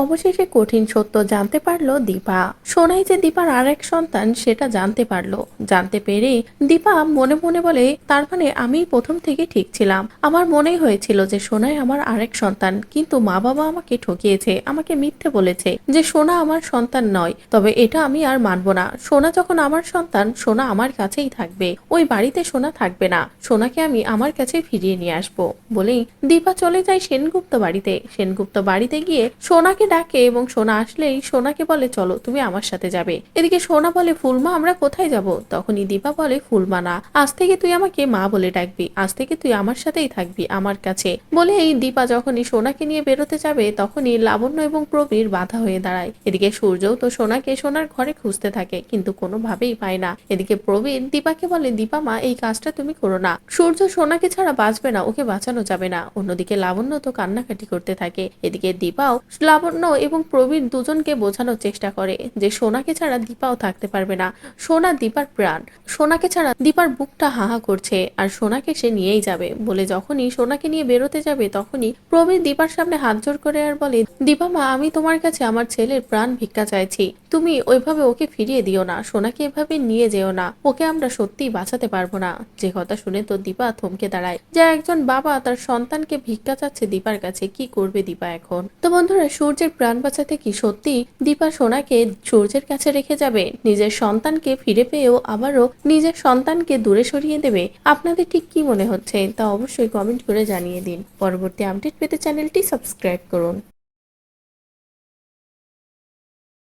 অবশেষে কঠিন সত্য জানতে পারলো দীপা। সোনাই যে দীপার আরেক সন্তান সেটা জানতে পারলো। জানতে পেরে দীপা মনে মনে বলে, তার মানে আমি প্রথম থেকে ঠিক ছিলাম। আমার মনেই হয়েছিল যে সোনাই আমার আরেক সন্তান, কিন্তু মা বাবা আমাকে ঠকিয়েছে, আমাকে মিথ্যে বলেছে যে সোনা আমার সন্তান নয়। তবে এটা আমি আর মানবো না। সোনা যখন আমার সন্তান, সোনা আমার কাছেই থাকবে, ওই বাড়িতে সোনা থাকবে না। সোনাকে আমি আমার কাছে ফিরিয়ে নিয়ে আসবো বলেই দীপা চলে যায় সেনগুপ্ত বাড়িতে। সেনগুপ্ত বাড়িতে গিয়ে সোনাকে ডাকে এবং সোনা আসলেই সোনাকে বলে, চলো তুমি আমার সাথে যাবে। এদিকে সোনা বলে, ফুলমা আমরা কোথায় যাব? তখনই দীপা বলে, ফুলমা না, আজ থেকে তুই আমাকে মা বলে ডাকবি, আজ থেকে তুই আমার সাথেই থাকবি, আমার কাছে। বলে এই দীপা যখনই সোনাকে নিয়ে বেরোতে যাবে তখনই লাবণ্য এবং প্রবীর বাধা হয়ে দাঁড়ায়। এদিকে সূর্যও তো সোনাকে সোনার ঘরে খুঁজতে থাকে, কিন্তু কোনোভাবেই পায় না। এদিকে প্রবীর দীপাকে বলে, দীপা মা এই কাজটা তুমি করো না, সূর্য সোনাকে ছাড়া বাঁচবে না, ওকে বাঁচানো যাবে না। অন্যদিকে লাবণ্য তো কান্নাকাটি করতে থাকে। এদিকে দীপাও লাবণ্য এবং প্রবীর দুজনকে বোঝানোর চেষ্টা করে যে সোনাকে ছাড়া দীপাও থাকতে পারবে না। সোনা দীপার প্রাণ, সোনাকে ছাড়া দীপার বুকটা হাহা করছে, আর সোনাকে সে নিয়েই যাবে বলে যখনই সোনাকে নিয়ে বেরোতে যাবে তখনই প্রবীর দীপার সামনে হাত জোড় করে আর বলে, দীপা মা আমি তোমার কাছে আমার ছেলের প্রাণ ভিক্ষা চাইছি, তুমি ওইভাবে ওকে ফিরিয়ে দিও না, সোনাকে এভাবে নিয়ে যেও না, ওকে আমরা সত্যিই বাঁচাতে পারবো না। যে কথা শুনে তো দীপা থমকে দাঁড়ায়, যে একজন বাবা তার সন্তানকে ভিক্ষা চাচ্ছে দীপার কাছে, কি করবে দীপা এখন? তো বন্ধুরা, সূর্যের প্রাণ বাঁচাতে কি সত্যি দীপা সোনাকে সূর্যের কাছে রেখে যাবে? নিজের সন্তানকে ফিরে পেয়েও আবারও নিজের সন্তানকে দূরে সরিয়ে দেবে? আপনাদের ঠিক কি মনে হচ্ছে তা অবশ্যই কমেন্ট করে জানিয়ে দিন। পরবর্তী আপডেট পেতে চ্যানেলটি সাবস্ক্রাইব করুন।